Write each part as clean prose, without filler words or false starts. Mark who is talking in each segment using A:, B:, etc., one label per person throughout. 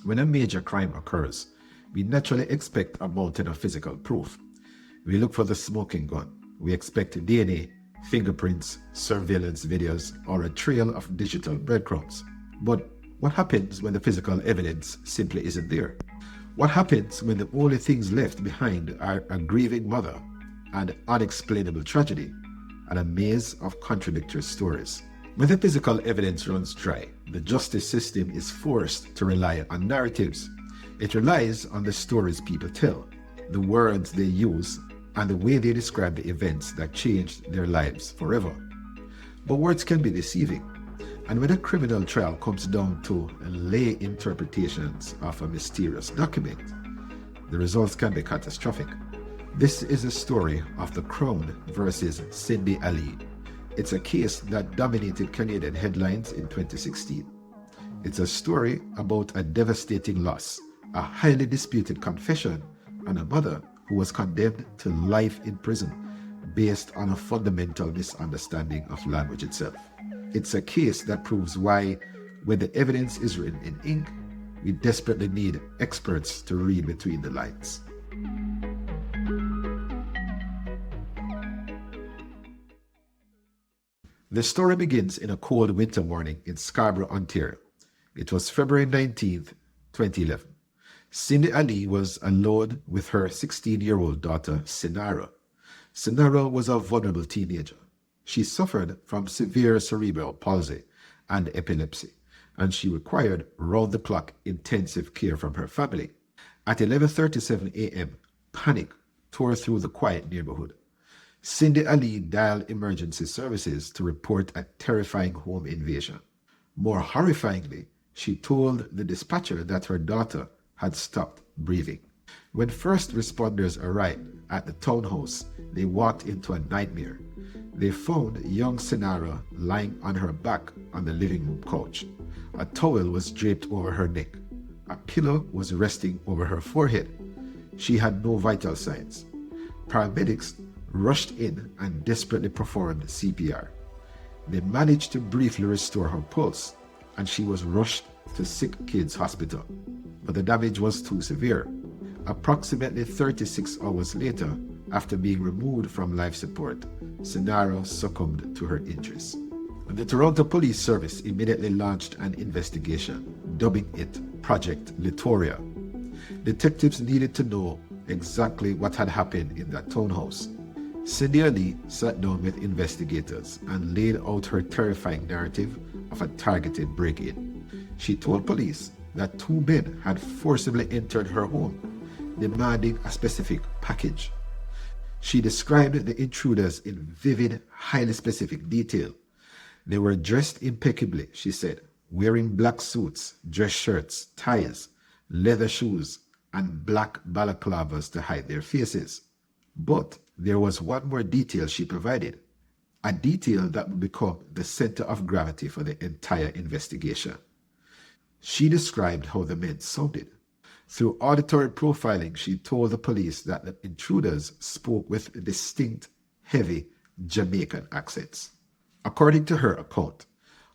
A: When a major crime occurs, we naturally expect a mountain of physical proof. We look for the smoking gun. We expect DNA, fingerprints, surveillance videos, or a trail of digital breadcrumbs. But what happens when the physical evidence simply isn't there? What happens when the only things left behind are a grieving mother, an unexplainable tragedy, and a maze of contradictory stories? When the physical evidence runs dry, the justice system is forced to rely on narratives. It relies on the stories people tell, the words they use, and the way they describe the events that changed their lives forever. But words can be deceiving, and when a criminal trial comes down to lay interpretations of a mysterious document, the results can be catastrophic. This is a story of The Crown versus Cindy Ali. It's a case that dominated Canadian headlines in 2016. It's a story about a devastating loss, a highly disputed confession, and a mother who was condemned to life in prison based on a fundamental misunderstanding of language itself. It's a case that proves why, when the evidence is written in ink, we desperately need experts to read between the lines. The story begins in a cold winter morning in Scarborough, Ontario. It was February 19th, 2011. Cindy Ali was alone with her 16-year-old daughter, Cynara. Cynara was a vulnerable teenager. She suffered from severe cerebral palsy and epilepsy, and she required round-the-clock intensive care from her family. At 11:37 a.m., panic tore through the quiet neighborhood. Cindy Ali dialed emergency services to report a terrifying home invasion. More horrifyingly, she told the dispatcher that her daughter had stopped breathing. When first responders arrived at the townhouse, they walked into a nightmare. They found young Cynara lying on her back on the living room couch. A towel was draped over her neck. A pillow was resting over her forehead. She had no vital signs. Paramedics rushed in and desperately performed CPR. They managed to briefly restore her pulse, and she was rushed to Sick Kids Hospital. But the damage was too severe. Approximately 36 hours later, after being removed from life support, Cynara succumbed to her injuries. The Toronto Police Service immediately launched an investigation, dubbing it Project Litoria. Detectives needed to know exactly what had happened in that townhouse. Cindy Ali sat down with investigators and laid out her terrifying narrative of a targeted break-in. She told police that two men had forcibly entered her home, demanding a specific package. She described the intruders in vivid, highly specific detail. They were dressed impeccably, she said, wearing black suits, dress shirts, ties, leather shoes, and black balaclavas to hide their faces. But there was one more detail she provided, a detail that would become the center of gravity for the entire investigation. She described how the men sounded. Through auditory profiling, she told the police that the intruders spoke with distinct, heavy Jamaican accents. According to her account,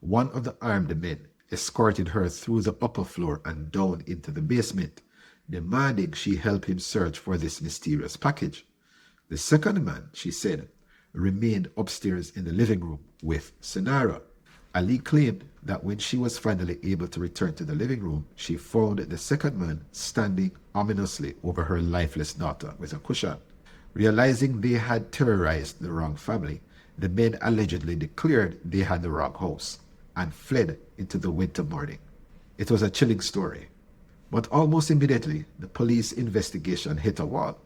A: one of the armed men escorted her through the upper floor and down into the basement, demanding she help him search for this mysterious package. The second man, she said, remained upstairs in the living room with Cynara. Ali claimed that when she was finally able to return to the living room, she found the second man standing ominously over her lifeless daughter with a cushion. Realizing they had terrorized the wrong family, the men allegedly declared they had the wrong house and fled into the winter morning. It was a chilling story. But almost immediately, the police investigation hit a wall.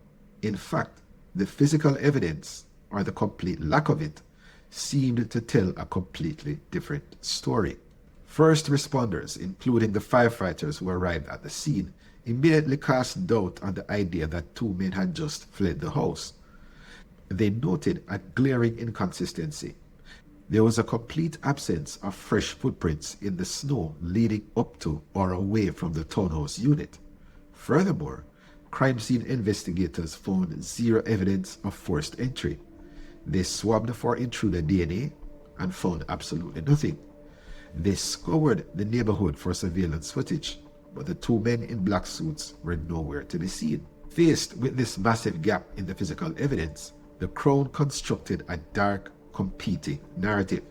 A: In fact, the physical evidence, or the complete lack of it, seemed to tell a completely different story. First responders, including the firefighters who arrived at the scene, immediately cast doubt on the idea that two men had just fled the house. They noted a glaring inconsistency. There was a complete absence of fresh footprints in the snow leading up to or away from the townhouse unit. Furthermore, crime scene investigators found zero evidence of forced entry. They swabbed for intruder DNA and found absolutely nothing. They scoured the neighborhood for surveillance footage, but the two men in black suits were nowhere to be seen. Faced with this massive gap in the physical evidence, the Crown constructed a dark, competing narrative.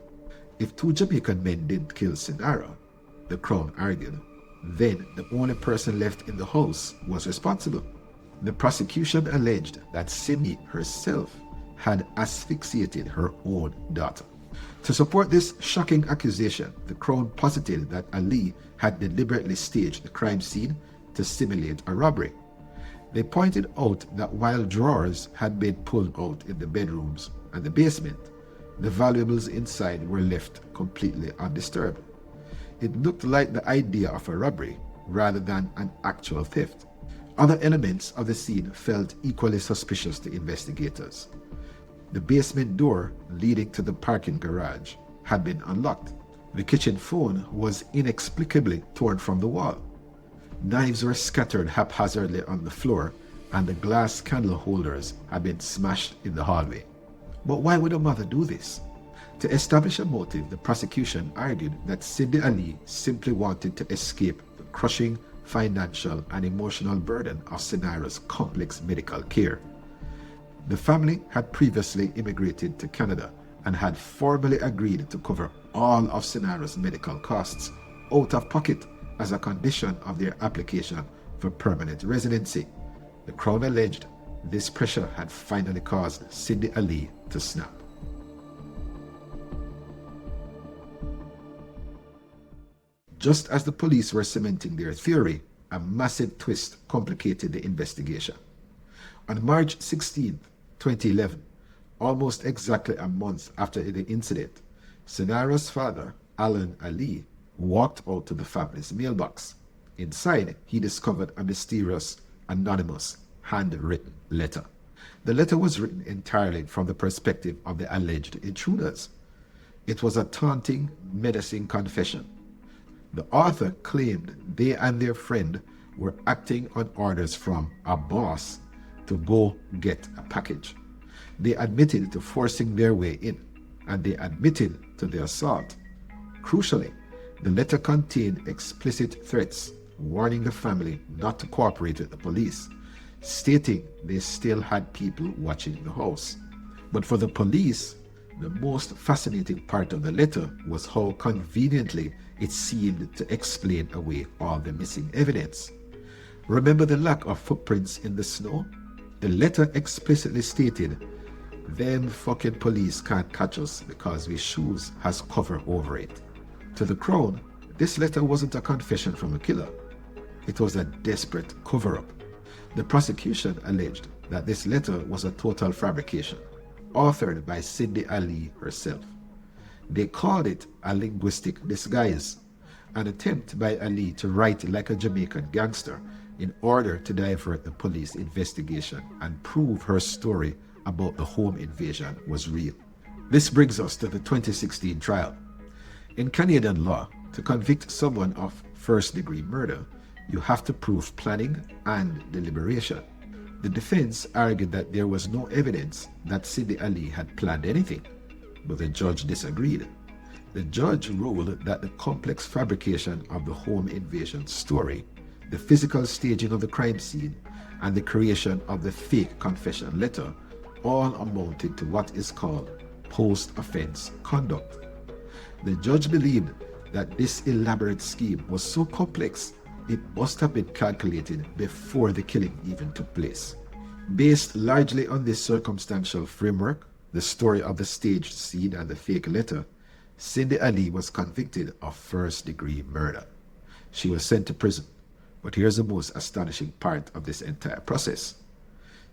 A: If two Jamaican men didn't kill Cynara, the Crown argued, then the only person left in the house was responsible. The prosecution alleged that Cindy herself had asphyxiated her own daughter. To support this shocking accusation, the Crown posited that Ali had deliberately staged the crime scene to simulate a robbery. They pointed out that while drawers had been pulled out in the bedrooms and the basement, the valuables inside were left completely undisturbed. It looked like the idea of a robbery rather than an actual theft. Other elements of the scene felt equally suspicious to investigators. The basement door leading to the parking garage had been unlocked. The kitchen phone was inexplicably torn from the wall. Knives were scattered haphazardly on the floor, and the glass candle holders had been smashed in the hallway. But why would a mother do this? To establish a motive, the prosecution argued that Cindy Ali simply wanted to escape the crushing financial and emotional burden of Cynara's complex medical care. The family had previously immigrated to Canada and had formally agreed to cover all of Cynara's medical costs out of pocket as a condition of their application for permanent residency. The Crown alleged this pressure had finally caused Cindy Ali to snap. Just as the police were cementing their theory, a massive twist complicated the investigation. On March 16, 2011, almost exactly a month after the incident, Cynara's father, Alan Ali, walked out to the family's mailbox. Inside, he discovered a mysterious, anonymous, handwritten letter. The letter was written entirely from the perspective of the alleged intruders. It was a taunting, menacing confession. The author claimed they and their friend were acting on orders from a boss to go get a package. They admitted to forcing their way in, and they admitted to the assault. Crucially, the letter contained explicit threats warning the family not to cooperate with the police, stating they still had people watching the house. But for the police, the most fascinating part of the letter was how conveniently it seemed to explain away all the missing evidence. Remember the lack of footprints in the snow? The letter explicitly stated, "Them fucking police can't catch us because we shoes has cover over it." To the Crown, this letter wasn't a confession from a killer. It was a desperate cover-up. The prosecution alleged that this letter was a total fabrication, authored by Cindy Ali herself. They called it a linguistic disguise, an attempt by Ali to write like a Jamaican gangster in order to divert the police investigation and prove her story about the home invasion was real. This brings us to the 2016 trial. In Canadian law, to convict someone of first-degree murder, you have to prove planning and deliberation. The defense argued that there was no evidence that Cindy Ali had planned anything, but the judge disagreed. The judge ruled that the complex fabrication of the home invasion story, the physical staging of the crime scene, and the creation of the fake confession letter all amounted to what is called post-offense conduct. The judge believed that this elaborate scheme was so complex it must have been calculated before the killing even took place. Based largely on this circumstantial framework, the story of the staged scene and the fake letter, Cindy Ali was convicted of first-degree murder. She was sent to prison, but here's the most astonishing part of this entire process.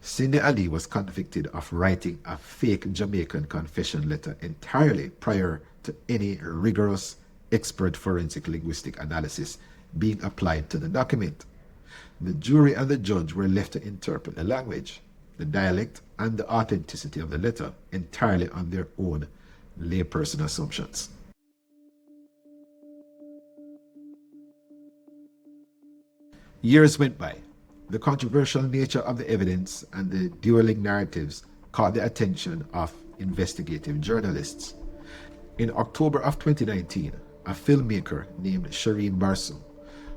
A: Cindy Ali was convicted of writing a fake Jamaican confession letter entirely prior to any rigorous expert forensic linguistic analysis being applied to the document. The jury and the judge were left to interpret the language, the dialect, and the authenticity of the letter entirely on their own layperson assumptions. Years went by. The controversial nature of the evidence and the dueling narratives caught the attention of investigative journalists. In October of 2019, a filmmaker named Shireen Barsu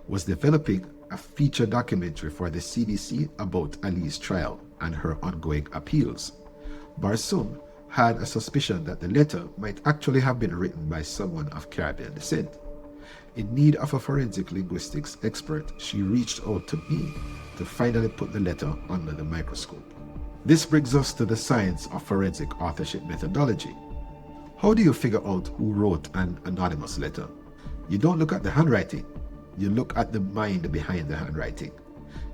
A: was developing a feature documentary for the CBC about Ali's trial and her ongoing appeals. Barsoum had a suspicion that the letter might actually have been written by someone of Caribbean descent. In need of a forensic linguistics expert, she reached out to me to finally put the letter under the microscope. This brings us to the science of forensic authorship methodology. How do you figure out who wrote an anonymous letter? You don't look at the handwriting. You look at the mind behind the handwriting.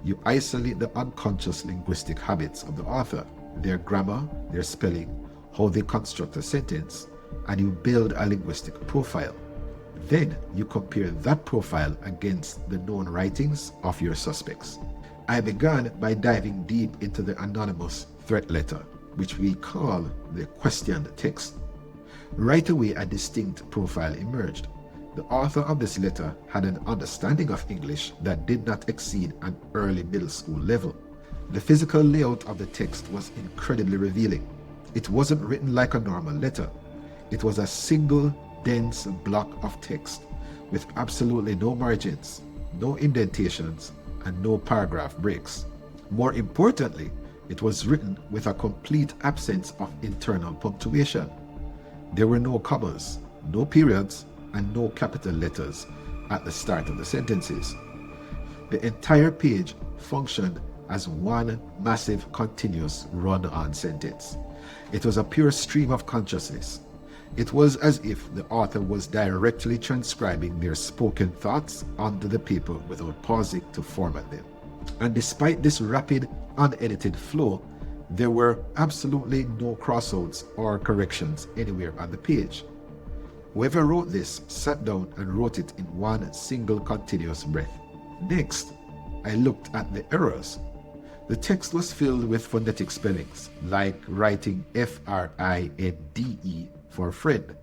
A: You isolate the unconscious linguistic habits of the author, their grammar, their spelling, how they construct a sentence, and you build a linguistic profile. Then you compare that profile against the known writings of your suspects. I began by diving deep into the anonymous threat letter, which we call the questioned text. Right away, a distinct profile emerged. The author of this letter had an understanding of English that did not exceed an early middle school level. The physical layout of the text was incredibly revealing. It wasn't written like a normal letter. It was a single, dense block of text with absolutely no margins, no indentations, and no paragraph breaks. More importantly, it was written with a complete absence of internal punctuation. There were no commas, no periods, and no capital letters at the start of the sentences. The entire page functioned as one massive continuous run-on sentence. It was a pure stream of consciousness. It was as if the author was directly transcribing their spoken thoughts onto the paper without pausing to format them. And despite this rapid, unedited flow, there were absolutely no crossouts or corrections anywhere on the page. Whoever wrote this sat down and wrote it in one single continuous breath. Next, I looked at the errors. The text was filled with phonetic spellings, like writing Frinde for friend,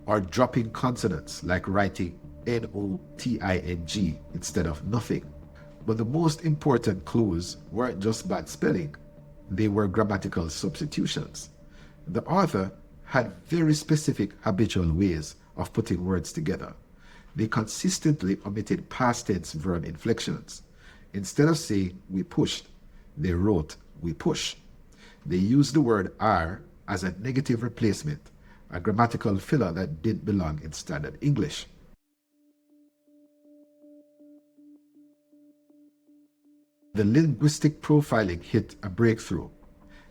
A: or dropping consonants, like writing Noting instead of nothing. But the most important clues weren't just bad spelling, they were grammatical substitutions. The author had very specific habitual ways of putting words together. They consistently omitted past tense verb inflections. Instead of saying we pushed, they wrote we push. They used the word are as a negative replacement, a grammatical filler that didn't belong in standard English. The linguistic profiling hit a breakthrough.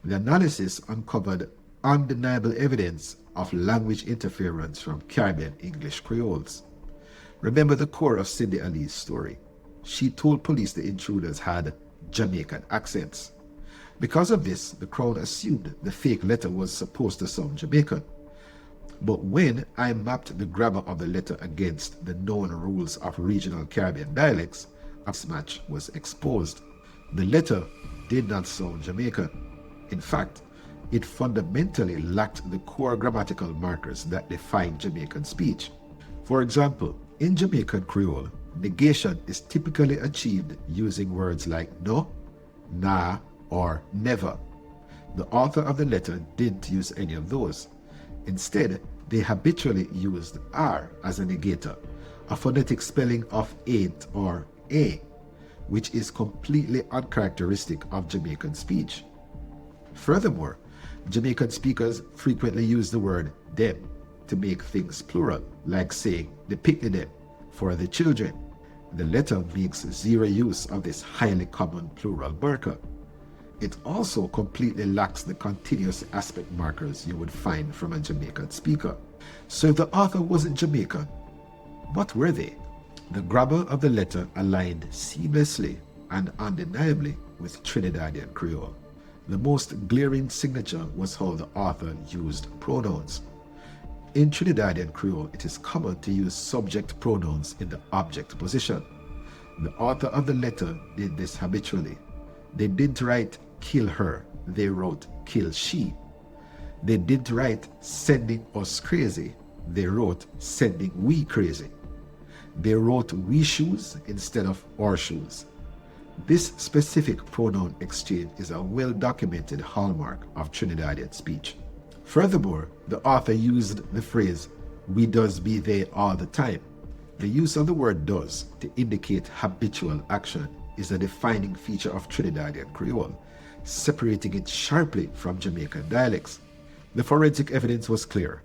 A: The analysis uncovered undeniable evidence of language interference from Caribbean English Creoles. Remember the core of Cindy Ali's story. She told police the intruders had Jamaican accents. Because of this, the Crown assumed the fake letter was supposed to sound Jamaican. But when I mapped the grammar of the letter against the known rules of regional Caribbean dialects, a mismatch was exposed. The letter did not sound Jamaican. In fact, it fundamentally lacked the core grammatical markers that define Jamaican speech. For example, in Jamaican Creole, negation is typically achieved using words like no, nah, or never. The author of the letter didn't use any of those. Instead, they habitually used R as a negator, a phonetic spelling of ain't or a, which is completely uncharacteristic of Jamaican speech. Furthermore, Jamaican speakers frequently use the word them to make things plural, like saying the picnic them for the children. The letter makes zero use of this highly common plural marker. It also completely lacks the continuous aspect markers you would find from a Jamaican speaker. So if the author wasn't Jamaican, what were they? The grammar of the letter aligned seamlessly and undeniably with Trinidadian Creole. The most glaring signature was how the author used pronouns. In Trinidadian Creole, it is common to use subject pronouns in the object position. The author of the letter did this habitually. They didn't write kill her, they wrote kill she. They didn't write sending us crazy, they wrote sending we crazy. They wrote we shoes instead of our shoes. This specific pronoun exchange is a well-documented hallmark of Trinidadian speech. Furthermore, the author used the phrase we does be they all the time. The use of the word does to indicate habitual action is a defining feature of Trinidadian Creole, separating it sharply from Jamaican dialects. The forensic evidence was clear.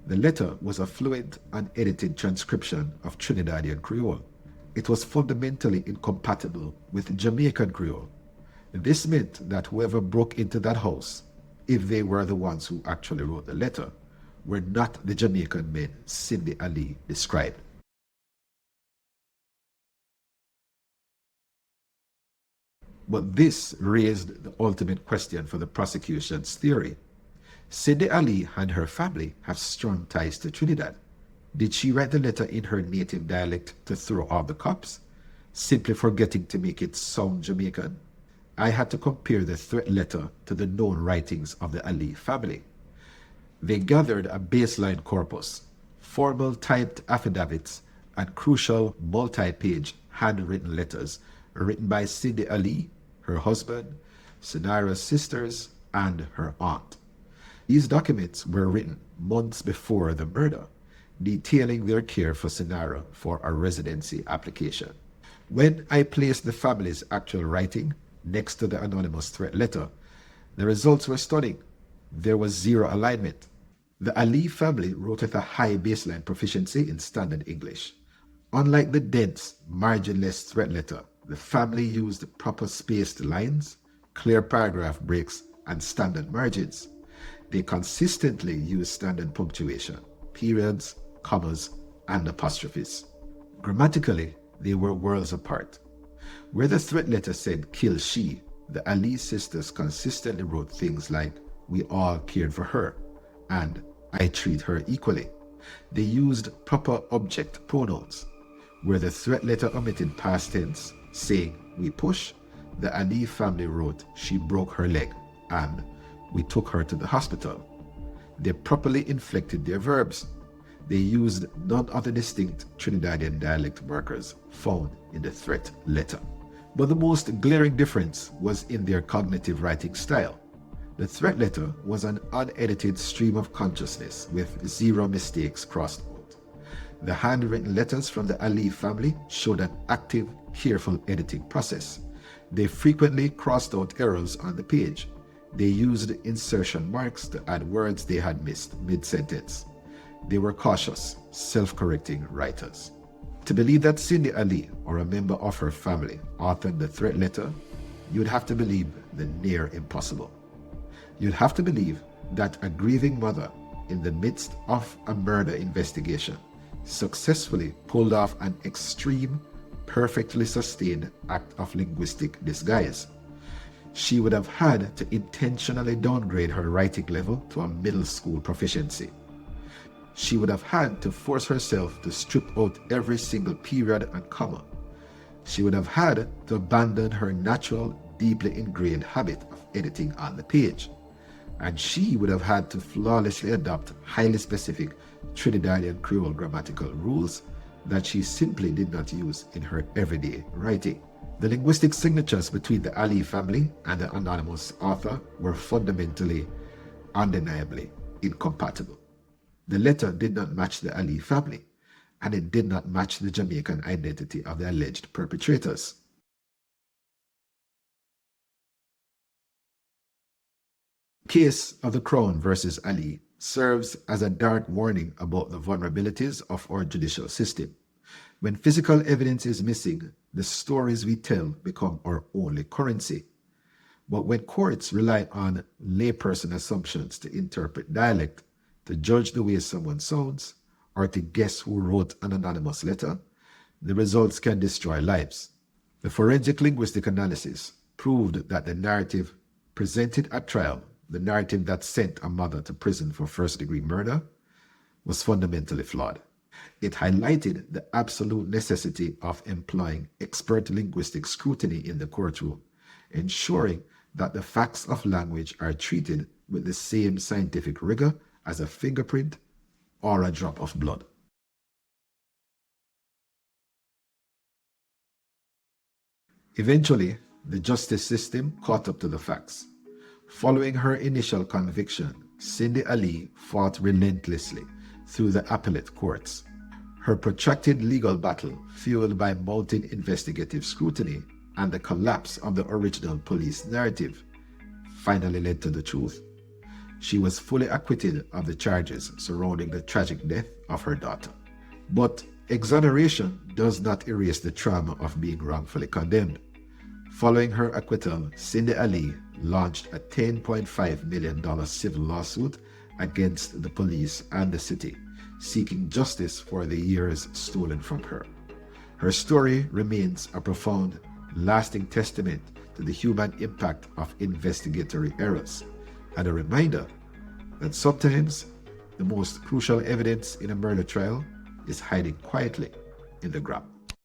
A: The letter was a fluent, unedited transcription of Trinidadian Creole. It was fundamentally incompatible with Jamaican Creole. This meant that whoever broke into that house, if they were the ones who actually wrote the letter, were not the Jamaican men Cindy Ali described. But this raised the ultimate question for the prosecution's theory. Cindy Ali and her family have strong ties to Trinidad. Did she write the letter in her native dialect to throw off the cops, simply forgetting to make it sound Jamaican? I had to compare the threat letter to the known writings of the Ali family. They gathered a baseline corpus, formal typed affidavits, and crucial multi-page handwritten letters written by Cindy Ali, her husband, Cynara's sisters, and her aunt. These documents were written months before the murder, detailing their care for Cynara for a residency application. When I placed the family's actual writing next to the anonymous threat letter, the results were stunning. There was zero alignment. The Ali family wrote with a high baseline proficiency in standard English. Unlike the dense, marginless threat letter, the family used proper spaced lines, clear paragraph breaks, and standard margins. They consistently used standard punctuation, periods, commas, and apostrophes. Grammatically, they were worlds apart. Where the threat letter said kill she, the Ali sisters consistently wrote things like we all cared for her and I treat her equally. They used proper object pronouns. Where the threat letter omitted past tense, saying we push, the Ali family wrote she broke her leg and we took her to the hospital. They properly inflected their verbs. They used none of the distinct Trinidadian dialect markers found in the threat letter. But the most glaring difference was in their cognitive writing style. The threat letter was an unedited stream of consciousness with zero mistakes crossed out. The handwritten letters from the Ali family showed an active, careful editing process. They frequently crossed out errors on the page. They used insertion marks to add words they had missed mid-sentence. They were cautious, self-correcting writers. To believe that Cindy Ali, or a member of her family, authored the threat letter, you'd have to believe the near impossible. You'd have to believe that a grieving mother, in the midst of a murder investigation, successfully pulled off an extreme, perfectly sustained act of linguistic disguise. She would have had to intentionally downgrade her writing level to a middle school proficiency. She would have had to force herself to strip out every single period and comma. She would have had to abandon her natural, deeply ingrained habit of editing on the page. And she would have had to flawlessly adopt highly specific Trinidadian Creole grammatical rules that she simply did not use in her everyday writing. The linguistic signatures between the Ali family and the anonymous author were fundamentally, undeniably incompatible. The letter did not match the Ali family, and it did not match the Jamaican identity of the alleged perpetrators. The case of the Crown versus Ali serves as a dark warning about the vulnerabilities of our judicial system. When physical evidence is missing, the stories we tell become our only currency. But when courts rely on layperson assumptions to interpret dialect, to judge the way someone sounds, or to guess who wrote an anonymous letter, the results can destroy lives. The forensic linguistic analysis proved that the narrative presented at trial, the narrative that sent a mother to prison for first-degree murder, was fundamentally flawed. It highlighted the absolute necessity of employing expert linguistic scrutiny in the courtroom, ensuring that the facts of language are treated with the same scientific rigor as a fingerprint or a drop of blood. Eventually, the justice system caught up to the facts. Following her initial conviction, Cindy Ali fought relentlessly through the appellate courts. Her protracted legal battle, fueled by mounting investigative scrutiny and the collapse of the original police narrative, finally led to the truth. She was fully acquitted of the charges surrounding the tragic death of her daughter. But exoneration does not erase the trauma of being wrongfully condemned. Following her acquittal, Cindy Ali launched a $10.5 million civil lawsuit against the police and the city, seeking justice for the years stolen from her. Her story remains a profound, lasting testament to the human impact of investigatory errors, and a reminder that sometimes the most crucial evidence in a murder trial is hiding quietly in the ground.